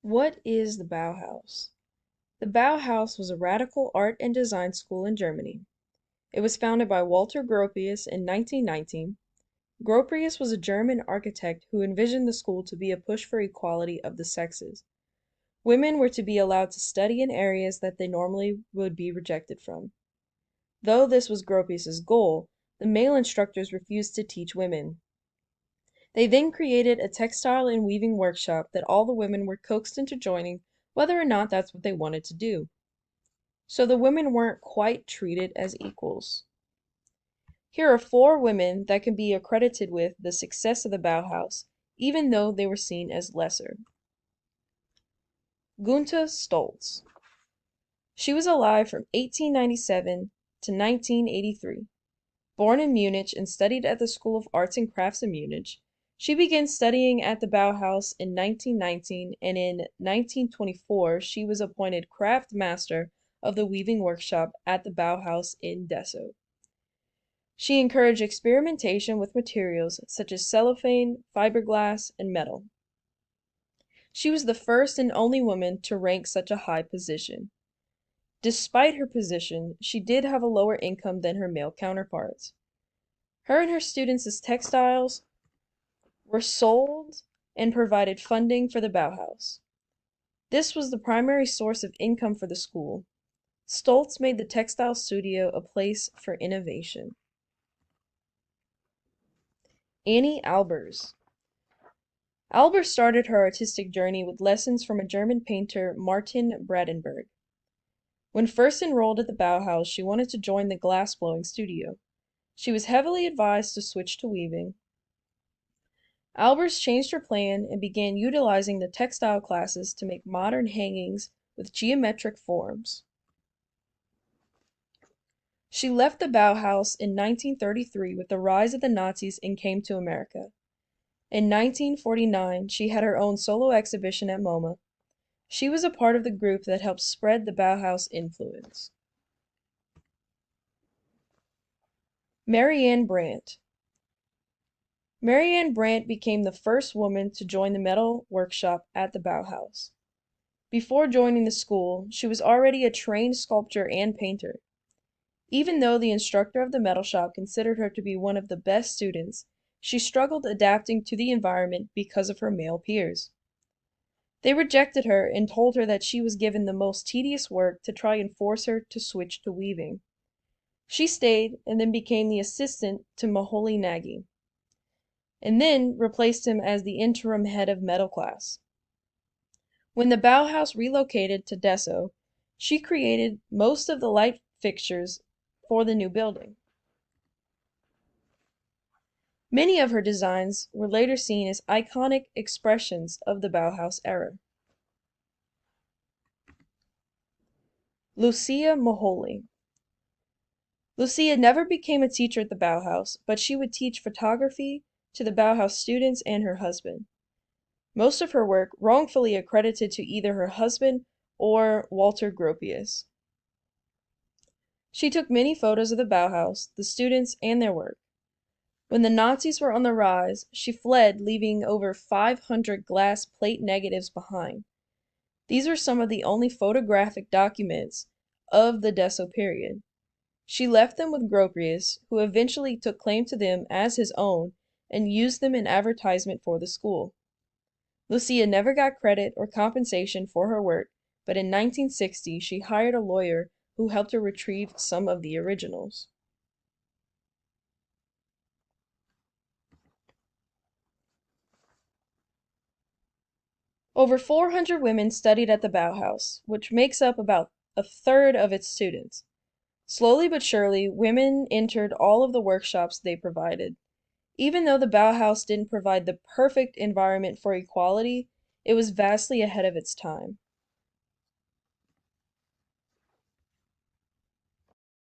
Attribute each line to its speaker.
Speaker 1: What is the Bauhaus? The Bauhaus was a radical art and design school in Germany. It was founded by Walter Gropius in 1919. Gropius was a German architect who envisioned the school to be a push for equality of the sexes. Women were to be allowed to study in areas that they normally would be rejected from. Though this was Gropius's goal, the male instructors refused to teach women. They then created a textile and weaving workshop that all the women were coaxed into joining, whether or not that's what they wanted to do. So the women weren't quite treated as equals. Here are 4 women that can be accredited with the success of the Bauhaus, even though they were seen as lesser. Gunta Stolz. She was alive from 1897 to 1983. Born in Munich and studied at the School of Arts and Crafts in Munich, she began studying at the Bauhaus in 1919, and in 1924 she was appointed craft master of the weaving workshop at the Bauhaus in Dessau. She encouraged experimentation with materials such as cellophane, fiberglass, and metal. She was the first and only woman to rank such a high position. Despite her position, she did have a lower income than her male counterparts. Her and her students' textiles were sold and provided funding for the Bauhaus. This was the primary source of income for the school. Stolz made the textile studio a place for innovation. Annie Albers. Albers started her artistic journey with lessons from a German painter, Martin Brandenburg. When first enrolled at the Bauhaus, she wanted to join the glassblowing studio. She was heavily advised to switch to weaving. Albers changed her plan and began utilizing the textile classes to make modern hangings with geometric forms. She left the Bauhaus in 1933 with the rise of the Nazis and came to America. In 1949, she had her own solo exhibition at MoMA. She was a part of the group that helped spread the Bauhaus influence. Marianne Brandt. Marianne Brandt became the first woman to join the metal workshop at the Bauhaus. Before joining the school, she was already a trained sculptor and painter. Even though the instructor of the metal shop considered her to be one of the best students, she struggled adapting to the environment because of her male peers. They rejected her and told her that she was given the most tedious work to try and force her to switch to weaving. She stayed and then became the assistant to Moholy Nagy, and then replaced him as the interim head of metal class. When the Bauhaus relocated to Dessau, she created most of the light fixtures for the new building. Many of her designs were later seen as iconic expressions of the Bauhaus era. Lucia Moholy. Lucia never became a teacher at the Bauhaus, but she would teach photography to the Bauhaus students and her husband. Most of her work wrongfully accredited to either her husband or Walter Gropius. She took many photos of the Bauhaus, the students, and their work. When the Nazis were on the rise, she fled, leaving over 500 glass plate negatives behind. These were some of the only photographic documents of the Dessau period. She left them with Gropius, who eventually took claim to them as his own and used them in advertisement for the school. Lucia never got credit or compensation for her work, but in 1960 she hired a lawyer who helped her retrieve some of the originals. Over 400 women studied at the Bauhaus, which makes up about a third of its students. Slowly but surely, women entered all of the workshops they provided. Even though the Bauhaus didn't provide the perfect environment for equality, it was vastly ahead of its time.